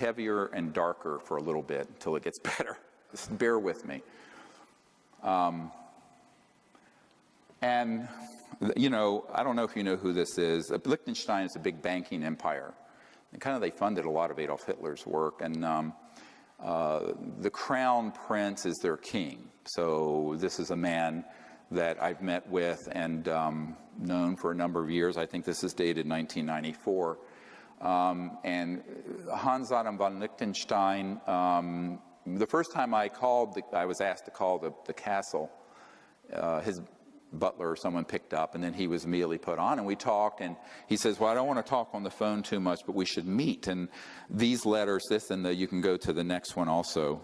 heavier and darker for a little bit until it gets better. Just bear with me. And, you know, I don't know if you know who this is. Liechtenstein is a big banking empire. And kind of they funded a lot of Adolf Hitler's work. And the crown prince is their king. So this is a man that I've met with and known for a number of years. I think this is dated 1994. And Hans Adam von Liechtenstein, the first time I called, I was asked to call the castle. His butler or someone picked up, and then he was immediately put on, and we talked, and he says, well, I don't want to talk on the phone too much, but we should meet. And these letters, this and you can go to the next one also.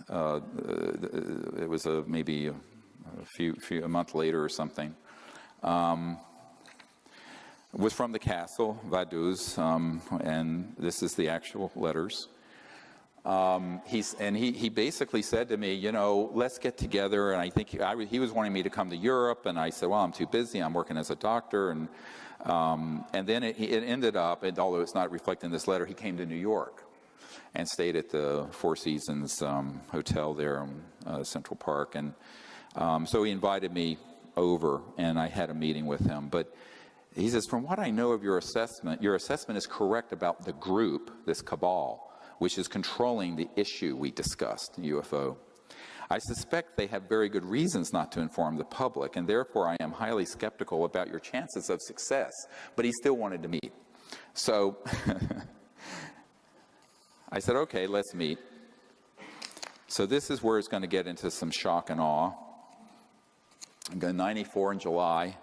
It was maybe a month later or something. It was from the castle, Vaduz, and this is the actual letters. He basically said to me, you know, let's get together. And I think he was wanting me to come to Europe, and I said, well, I'm too busy. I'm working as a doctor. And then it ended up, and although it's not reflected in this letter, he came to New York and stayed at the Four Seasons Hotel there in Central Park. And so he invited me over, and I had a meeting with him. But he says, from what I know of your assessment is correct about the group, this cabal, which is controlling the issue we discussed, UFO. I suspect they have very good reasons not to inform the public, and therefore I am highly skeptical about your chances of success. But he still wanted to meet. So I said, okay, let's meet. So this is where it's going to get into some shock and awe. I'm going 94 in July.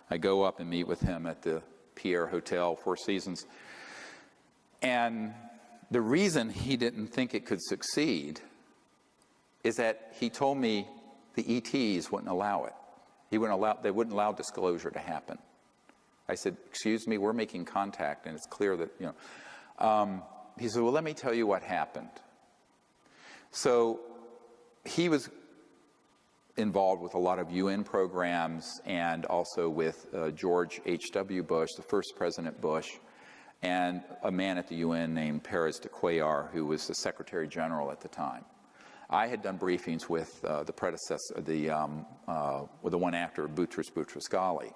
I go up and meet with him at the Pierre Hotel, Four Seasons. And the reason he didn't think it could succeed is that he told me the ETs wouldn't allow it. They wouldn't allow disclosure to happen. I said, excuse me, we're making contact, and it's clear that, you know. He said, well, let me tell you what happened. So he was involved with a lot of UN programs and also with George H.W. Bush, the first President Bush, and a man at the UN named Pérez de Cuellar, who was the Secretary General at the time. I had done briefings with the predecessor, with the one after Boutros Boutros-Ghali.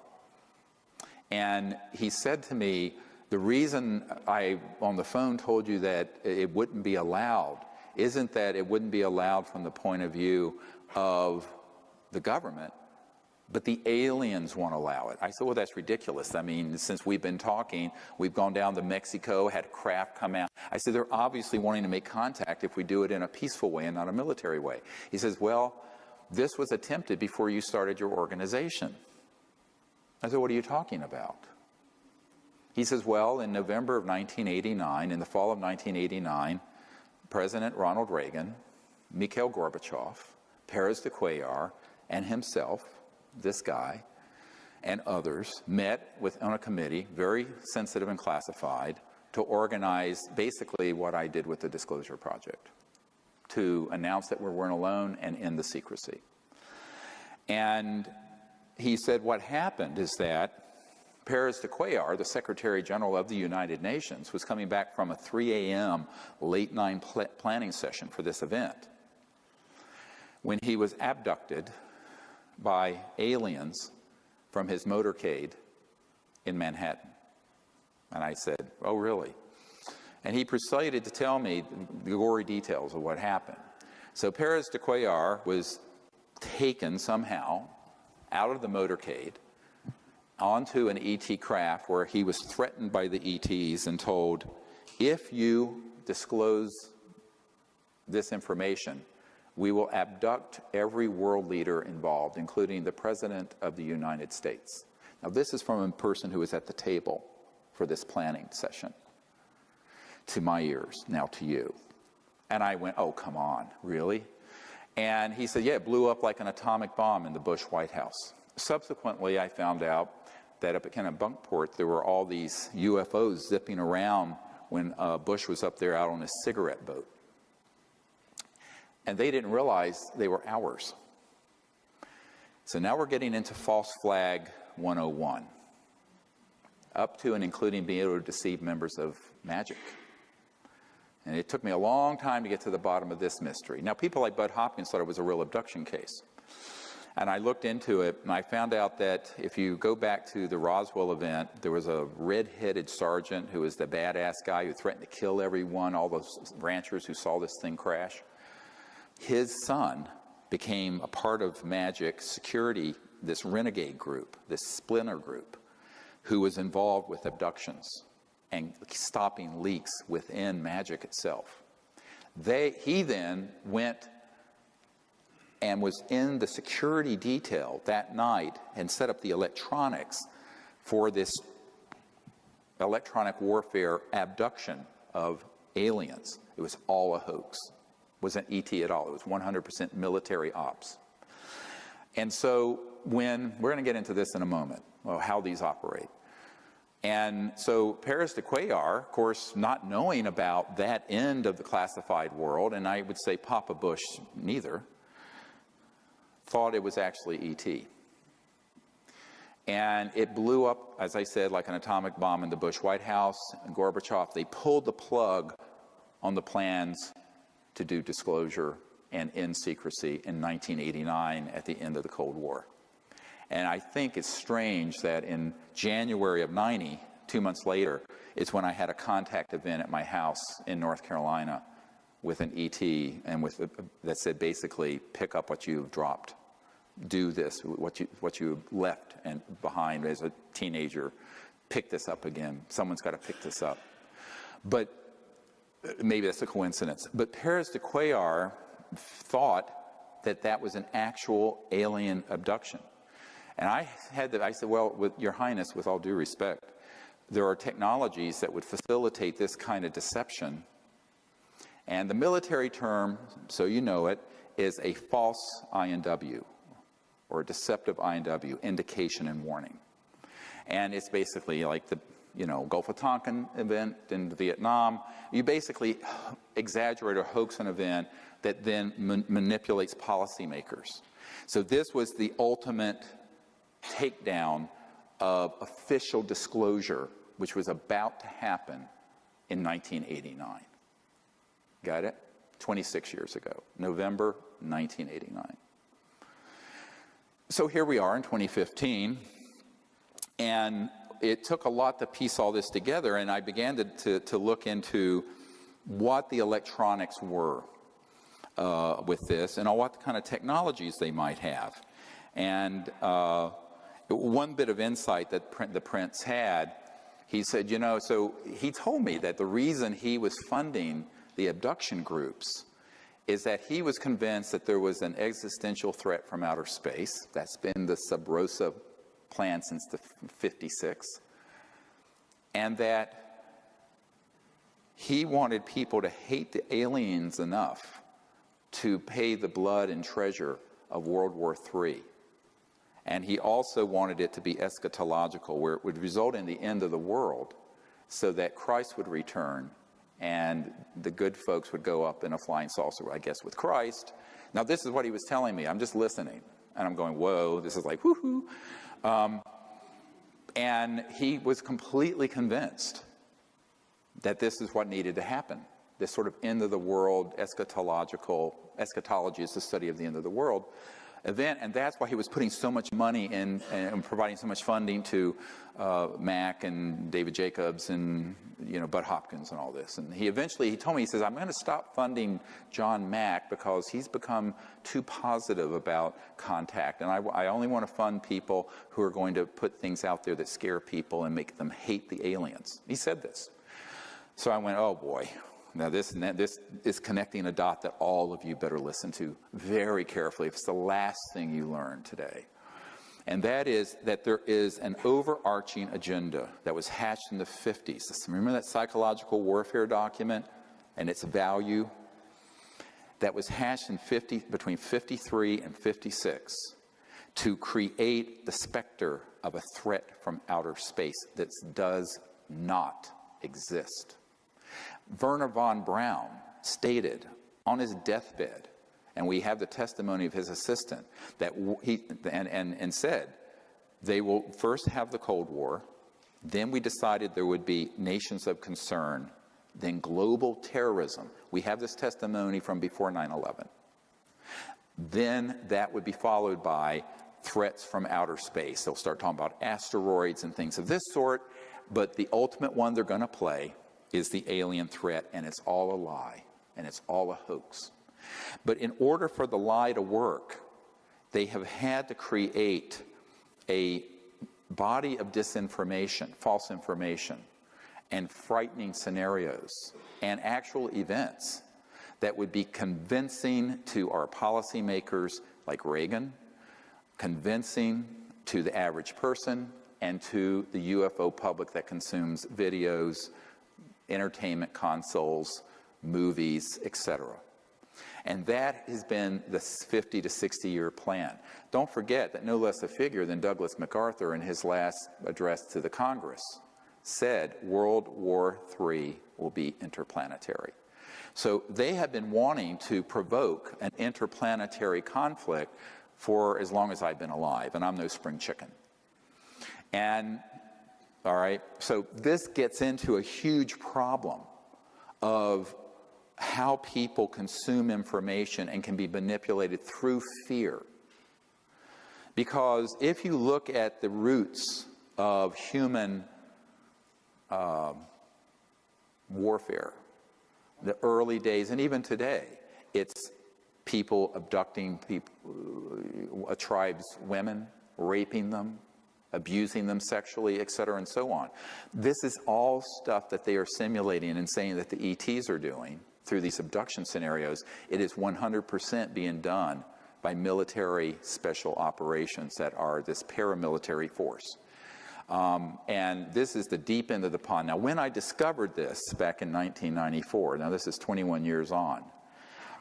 And he said to me, the reason I, on the phone, told you that it wouldn't be allowed isn't that it wouldn't be allowed from the point of view of the government, but the aliens won't allow it. I said, well, that's ridiculous. I mean, since we've been talking, we've gone down to Mexico, had a craft come out. I said, they're obviously wanting to make contact if we do it in a peaceful way and not a military way. He says, well, this was attempted before you started your organization. I said, what are you talking about? He says, well, in November of 1989, in the fall of 1989, President Ronald Reagan, Mikhail Gorbachev, Pérez de Cuellar, and himself, this guy, and others met on a committee, very sensitive and classified, to organize basically what I did with the Disclosure Project, to announce that we weren't alone and end the secrecy. And he said what happened is that Pérez de Cuellar, the Secretary General of the United Nations, was coming back from a 3 a.m. late night planning session for this event when he was abducted by aliens from his motorcade in Manhattan. And I said, oh, really? And he proceeded to tell me the gory details of what happened. So Pérez de Cuellar was taken somehow out of the motorcade onto an ET craft where he was threatened by the ETs and told, if you disclose this information, we will abduct every world leader involved, including the President of the United States. Now, this is from a person who was at the table for this planning session. To my ears, now to you. And I went, oh, come on, really? And he said, yeah, it blew up like an atomic bomb in the Bush White House. Subsequently, I found out that up at Kennebunkport, there were all these UFOs zipping around when Bush was up there out on his cigarette boat. And they didn't realize they were ours. So now we're getting into false flag 101, up to and including being able to deceive members of MAGIC. And it took me a long time to get to the bottom of this mystery. Now, people like Bud Hopkins thought it was a real abduction case. And I looked into it, and I found out that if you go back to the Roswell event, there was a red-headed sergeant who was the badass guy who threatened to kill everyone, all those ranchers who saw this thing crash. His son became a part of Magic security, this renegade group, this splinter group, who was involved with abductions and stopping leaks within Magic itself. He then went and was in the security detail that night and set up the electronics for this electronic warfare abduction of aliens. It was all a hoax. It wasn't ET at all. It was 100% military ops. And so we're going to get into this in a moment, how these operate. And so Paris de Cuellar, of course, not knowing about that end of the classified world, and I would say Papa Bush neither, thought it was actually ET. And it blew up, as I said, like an atomic bomb in the Bush White House. And Gorbachev, they pulled the plug on the plans to do disclosure and end secrecy in 1989 at the end of the Cold War. And I think it's strange that in January of '90, 2 months later, it's when I had a contact event at my house in North Carolina with an ET and that said basically, pick up what you've dropped. Do this, what you left and behind as a teenager. Pick this up again. Someone's got to pick this up. But maybe that's a coincidence. But Paris de Cuellar thought that that was an actual alien abduction. And I said, well, with Your Highness, with all due respect, there are technologies that would facilitate this kind of deception. And the military term, so you know it, is a false INW, or a deceptive INW, indication and warning. And it's basically like the Gulf of Tonkin event in Vietnam. You basically exaggerate or hoax an event that then manipulates policymakers. So this was the ultimate takedown of official disclosure, which was about to happen in 1989. Got it? 26 years ago, November 1989. So here we are in 2015, and it took a lot to piece all this together, and I began to look into what the electronics were with this and what kind of technologies they might have. And one bit of insight that the prince had, he said, so he told me that the reason he was funding the abduction groups is that he was convinced that there was an existential threat from outer space. That's been the Sub Rosa plan since the 56. And that he wanted people to hate the aliens enough to pay the blood and treasure of World War III. And he also wanted it to be eschatological, where it would result in the end of the world so that Christ would return and the good folks would go up in a flying saucer, I guess, with Christ. Now, this is what he was telling me. I'm just listening. And I'm going, whoa, this is like, woohoo. And he was completely convinced that this is what needed to happen. This sort of end of the world eschatology is the study of the end of the world event, and that's why he was putting so much money in and providing so much funding to Mack and David Jacobs and Bud Hopkins and all this. And he told me, he says, I'm going to stop funding John Mack because he's become too positive about contact, and I only want to fund people who are going to put things out there that scare people and make them hate the aliens. He said this. So I went, oh boy. Now this is connecting a dot that all of you better listen to very carefully. It's the last thing you learn today. And that is that there is an overarching agenda that was hatched in the 50s. Remember that psychological warfare document and its value? That was hatched in between 53 and 56 to create the specter of a threat from outer space that does not exist. Werner von Braun stated on his deathbed, and we have the testimony of his assistant, that and said, they will first have the Cold War, then we decided there would be nations of concern, then global terrorism. We have this testimony from before 9/11. Then that would be followed by threats from outer space. They'll start talking about asteroids and things of this sort, but the ultimate one they're going to play is the alien threat, and it's all a lie, and it's all a hoax. But in order for the lie to work, they have had to create a body of disinformation, false information, and frightening scenarios, and actual events that would be convincing to our policymakers like Reagan, convincing to the average person, and to the UFO public that consumes videos, entertainment consoles, movies, etc. And that has been the 50 to 60 year plan. Don't forget that no less a figure than Douglas MacArthur in his last address to the Congress said World War III will be interplanetary. So they have been wanting to provoke an interplanetary conflict for as long as I've been alive, and I'm no spring chicken. And, all right, so this gets into a huge problem of how people consume information and can be manipulated through fear. Because if you look at the roots of human warfare, the early days, and even today, it's people abducting a tribe's women, raping them, abusing them sexually, etc., and so on. This is all stuff that they are simulating and saying that the ETs are doing through these abduction scenarios. It is 100% being done by military special operations that are this paramilitary force. And this is the deep end of the pond. Now, when I discovered this back in 1994, now this is 21 years on,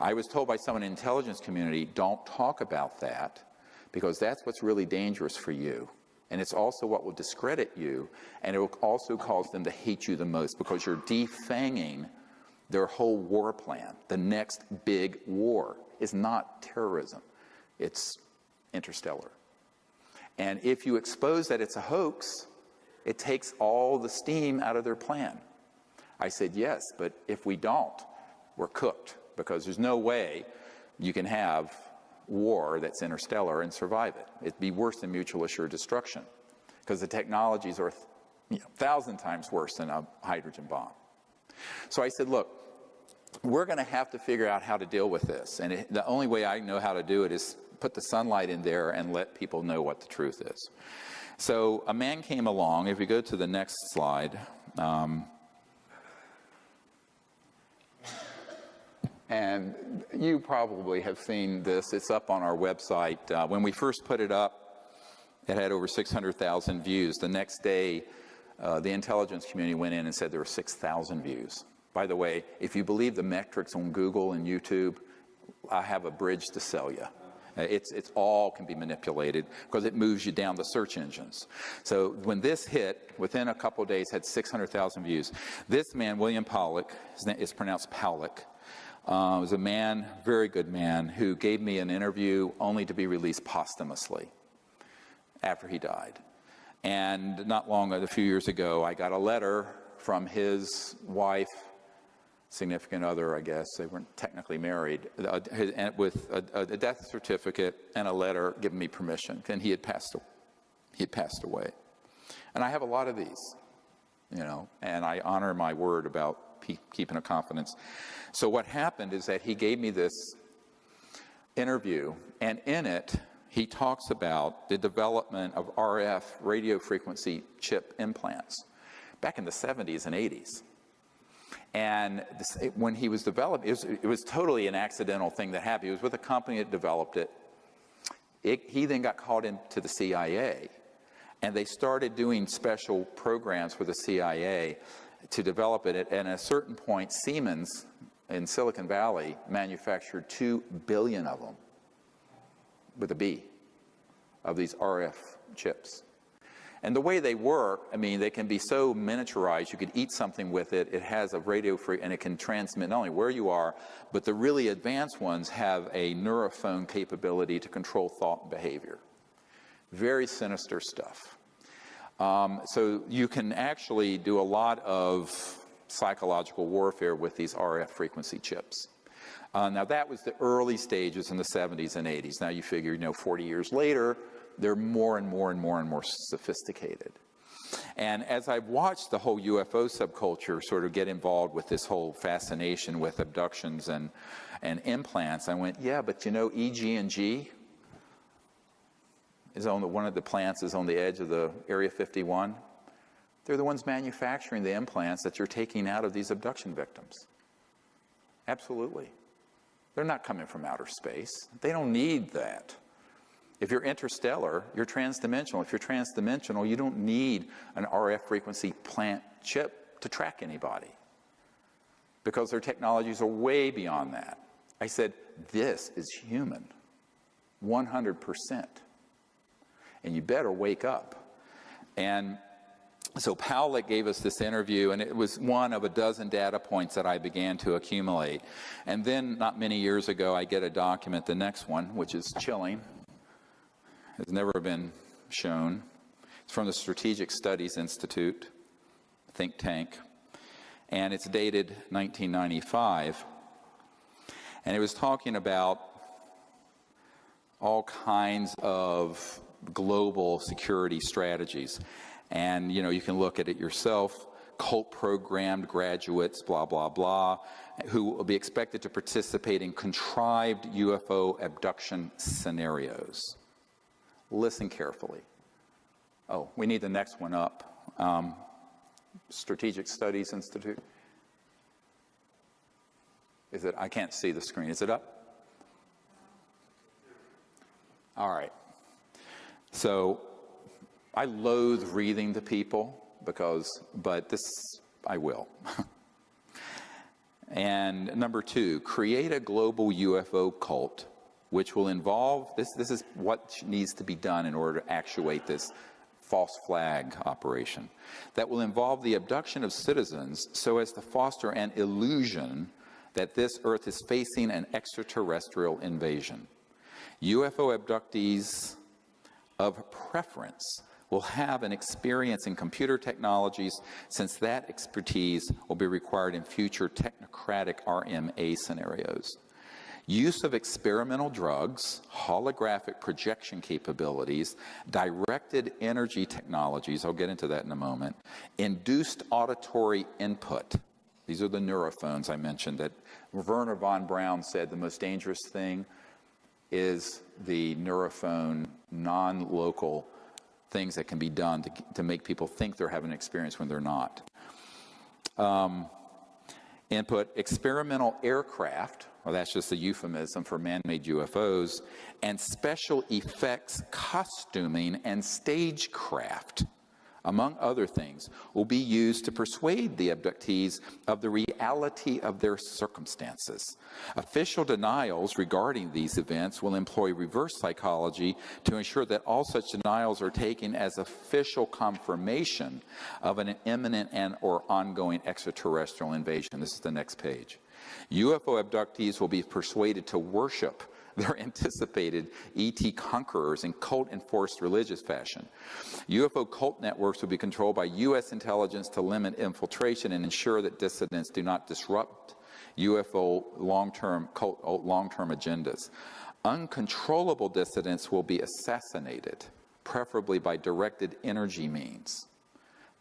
I was told by someone in the intelligence community, don't talk about that, because that's what's really dangerous for you. And it's also what will discredit you, and it will also cause them to hate you the most, because you're defanging their whole war plan. The next big war is not terrorism, it's interstellar. And if you expose that it's a hoax, it takes all the steam out of their plan. I said, yes, but if we don't, we're cooked, because there's no way you can have war that's interstellar and survive it. It'd be worse than mutual assured destruction, because the technologies are 1,000 times worse than a hydrogen bomb. So I said, look, we're going to have to figure out how to deal with this. And the only way I know how to do it is put the sunlight in there and let people know what the truth is. So a man came along. If you go to the next slide. And you probably have seen this. It's up on our website. When we first put it up, it had over 600,000 views. The next day, the intelligence community went in and said there were 6,000 views. By the way, if you believe the metrics on Google and YouTube, I have a bridge to sell you. It's all can be manipulated because it moves you down the search engines. So when this hit, within a couple of days, had 600,000 views. This man, William Pollock, his name is pronounced Powlick, was a man, very good man, who gave me an interview only to be released posthumously after he died. And not long, a few years ago, I got a letter from his wife, significant other, I guess, they weren't technically married, with a death certificate and a letter giving me permission, and he had passed away. And I have a lot of these, you know, and I honor my word about keeping a confidence. So what happened is that he gave me this interview, and in it, he talks about the development of RF radio frequency chip implants back in the 70s and 80s. And when he was developed, it was totally an accidental thing that happened. He was with a company that developed it. He then got called into the CIA, and they started doing special programs for the CIA to develop it. And at a certain point, Siemens in Silicon Valley manufactured 2 billion of them, with a B, of these RF chips. And the way they work, I mean, they can be so miniaturized, you could eat something with it, it has a radio and it can transmit not only where you are, but the really advanced ones have a neurophone capability to control thought and behavior. Very sinister stuff. So you can actually do a lot of psychological warfare with these RF frequency chips. Now that was the early stages in the 70s and 80s. Now you figure, 40 years later, they're more and more and more and more sophisticated. And as I've watched the whole UFO subculture sort of get involved with this whole fascination with abductions and implants, I went, yeah, but EG&G is one of the plants is on the edge of the Area 51. They're the ones manufacturing the implants that you're taking out of these abduction victims. Absolutely. They're not coming from outer space. They don't need that. If you're interstellar, you're transdimensional. If you're transdimensional, you don't need an RF frequency plant chip to track anybody, because their technologies are way beyond that. I said, this is human, 100%. And you better wake up. And so Powlett gave us this interview, and it was one of a dozen data points that I began to accumulate. And then, not many years ago, I get a document, the next one, which is chilling. Has never been shown. It's from the Strategic Studies Institute, think tank, and it's dated 1995. And it was talking about all kinds of global security strategies. And, you can look at it yourself. Cult-programmed graduates, blah, blah, blah, who will be expected to participate in contrived UFO abduction scenarios. Listen carefully. Oh, we need the next one up. Strategic Studies Institute. Is it? I can't see the screen. Is it up? All right. So I loathe reading to people but this I will. And number 2, create a global UFO cult, which will involve, this is what needs to be done in order to actuate this false flag operation, that will involve the abduction of citizens so as to foster an illusion that this Earth is facing an extraterrestrial invasion. UFO abductees of preference will have an experience in computer technologies, since that expertise will be required in future technocratic RMA scenarios. Use of experimental drugs, holographic projection capabilities, directed energy technologies, I'll get into that in a moment, induced auditory input. These are the neurophones I mentioned that Werner von Braun said the most dangerous thing is the neurophone non-local things that can be done to make people think they're having an experience when they're not. Input experimental aircraft, well, that's just a euphemism for man-made UFOs, and special effects costuming and stagecraft, among other things, will be used to persuade the abductees of the reality of their circumstances. Official denials regarding these events will employ reverse psychology to ensure that all such denials are taken as official confirmation of an imminent and/or ongoing extraterrestrial invasion. This is the next page. UFO abductees will be persuaded to worship their anticipated ET conquerors in cult-enforced religious fashion. UFO cult networks will be controlled by U.S. intelligence to limit infiltration and ensure that dissidents do not disrupt UFO long-term agendas. Uncontrollable dissidents will be assassinated, preferably by directed energy means.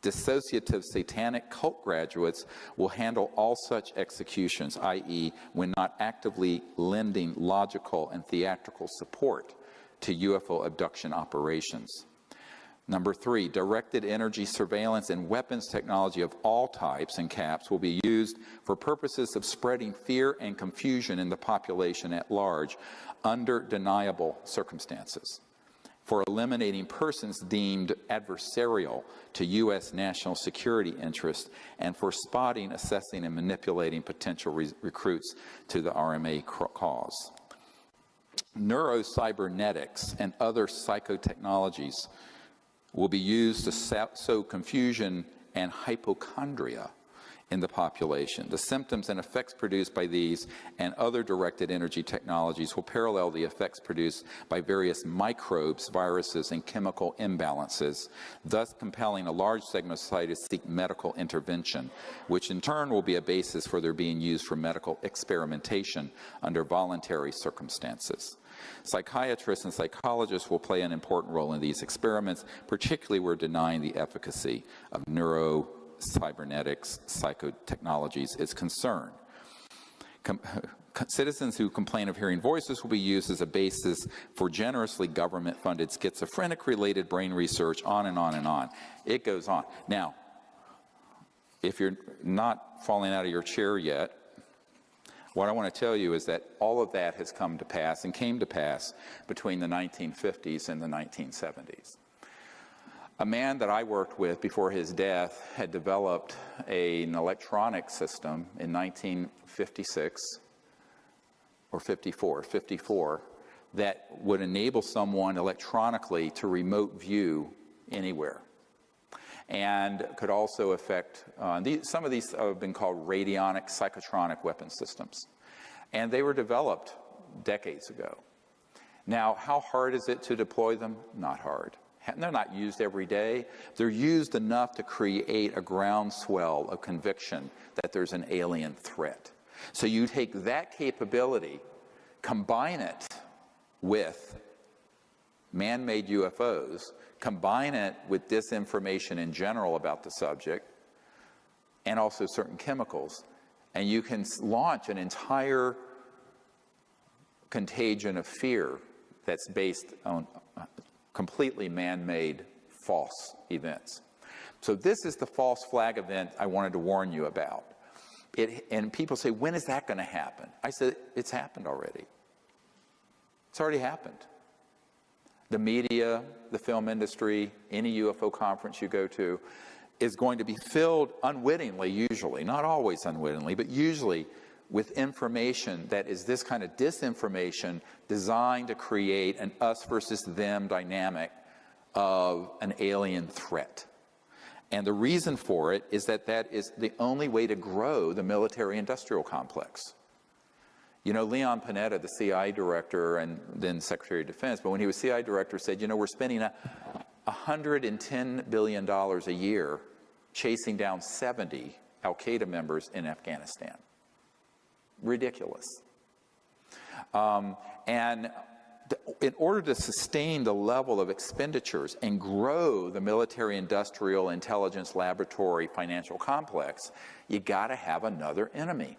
Dissociative satanic cult graduates will handle all such executions, i.e., when not actively lending logical and theatrical support to UFO abduction operations. Number 3, directed energy surveillance and weapons technology of all types and caps will be used for purposes of spreading fear and confusion in the population at large under deniable circumstances, for eliminating persons deemed adversarial to U.S. national security interests, and for spotting, assessing, and manipulating potential recruits to the RMA cause. Neurocybernetics and other psychotechnologies will be used to sow confusion and hypochondria in the population. The symptoms and effects produced by these and other directed energy technologies will parallel the effects produced by various microbes, viruses, and chemical imbalances, thus compelling a large segment of society to seek medical intervention, which in turn will be a basis for their being used for medical experimentation under voluntary circumstances. Psychiatrists and psychologists will play an important role in these experiments, particularly where denying the efficacy of cybernetics, psychotechnologies is concerned. Citizens who complain of hearing voices will be used as a basis for generously government-funded schizophrenic-related brain research, on and on and on. It goes on. Now, if you're not falling out of your chair yet, what I want to tell you is that all of that has come to pass and came to pass between the 1950s and the 1970s. A man that I worked with before his death had developed an electronic system in 1956 or 54, that would enable someone electronically to remote view anywhere, and could also affect, some of these have been called radionic psychotronic weapon systems, and they were developed decades ago. Now, how hard is it to deploy them? Not hard. They're not used every day. They're used enough to create a groundswell of conviction that there's an alien threat. So you take that capability, combine it with man-made UFOs, combine it with disinformation in general about the subject, and also certain chemicals, and you can launch an entire contagion of fear that's based on completely man-made false events. So this is the false flag event I wanted to warn you about. And people say, when is that going to happen? I said, it's happened already. It's already happened. The media, the film industry, any UFO conference you go to is going to be filled unwittingly, usually, not always unwittingly, but usually with information that is this kind of disinformation designed to create an us versus them dynamic of an alien threat. And the reason for it is that that is the only way to grow the military-industrial complex. You know, Leon Panetta, the CIA director and then Secretary of Defense, but when he was CIA director, said, you know, we're spending $110 billion a year chasing down 70 al-Qaeda members in Afghanistan. Ridiculous. And in order to sustain the level of expenditures and grow the military-industrial intelligence laboratory financial complex, you got to have another enemy.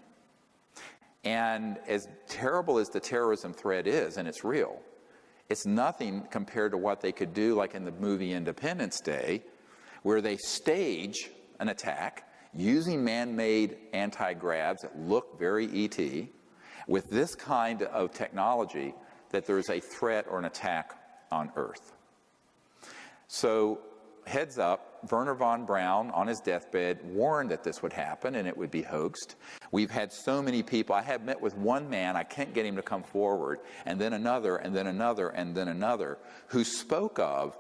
And as terrible as the terrorism threat is, and it's real, it's nothing compared to what they could do, like in the movie Independence Day, where they stage an attack using man-made anti-gravs that look very ET, with this kind of technology, that there's a threat or an attack on Earth. So, heads up, Wernher von Braun, on his deathbed, warned that this would happen and it would be hoaxed. We've had so many people. I have met with one man, I can't get him to come forward, and then another, and then another, and then another, who spoke of,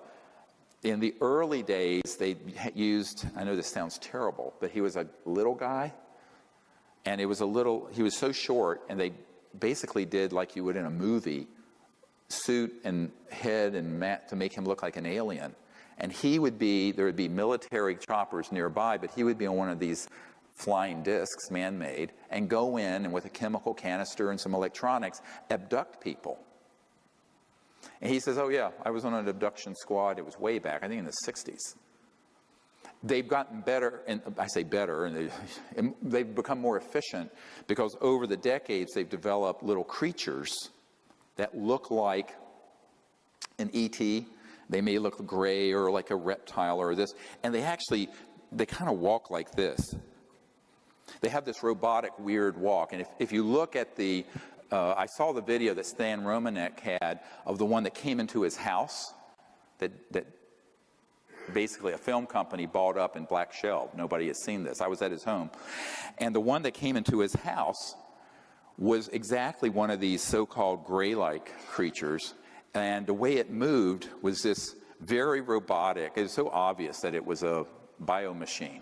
in the early days, they used, I know this sounds terrible, but he was a little guy, and he was so short, and they basically did like you would in a movie, suit and head and mat to make him look like an alien. And there would be military choppers nearby, but he would be on one of these flying discs, man-made, and go in and with a chemical canister and some electronics, abduct people. And he says, oh yeah, I was on an abduction squad, it was way back, I think in the 60s. They've gotten better, and I say better, and they've become more efficient because over the decades they've developed little creatures that look like an ET. They may look gray or like a reptile or this, and they kind of walk like this. They have this robotic, weird walk, and if you look at I saw the video that Stan Romanek had of the one that came into his house, that basically a film company bought up and black shelved. Nobody has seen this. I was at his home. And the one that came into his house was exactly one of these so-called gray-like creatures. And the way it moved was this very robotic. It was so obvious that it was a biomachine.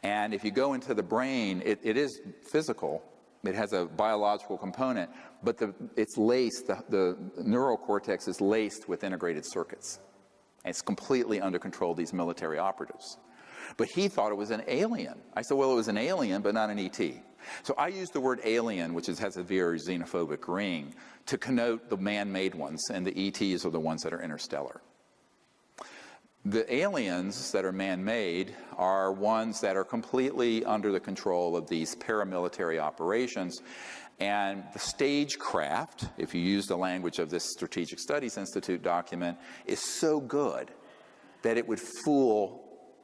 And if you go into the brain, it is physical. It has a biological component, but it's laced, the neural cortex is laced with integrated circuits. And it's completely under control of these military operatives. But he thought it was an alien. I said, well, it was an alien, but not an ET. So I used the word alien, which has a very xenophobic ring, to connote the man-made ones, and the ETs are the ones that are interstellar. The aliens that are man-made are ones that are completely under the control of these paramilitary operations. And the stagecraft, if you use the language of this Strategic Studies Institute document, is so good that it would fool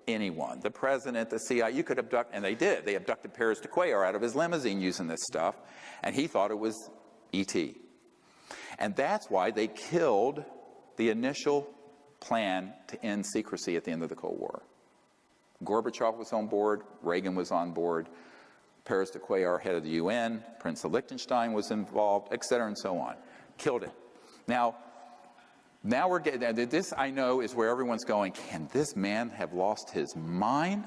anyone. The president, the CIA, you could abduct, and they did. They abducted Paris de Cuellar out of his limousine using this stuff, and he thought it was ET. And that's why they killed the initial plan to end secrecy at the end of the Cold War. Gorbachev was on board, Reagan was on board, Paris de Cuellar, head of the UN, Prince of Liechtenstein was involved, et cetera, and so on. Killed it. Now we're getting, this I know is where everyone's going, can this man have lost his mind?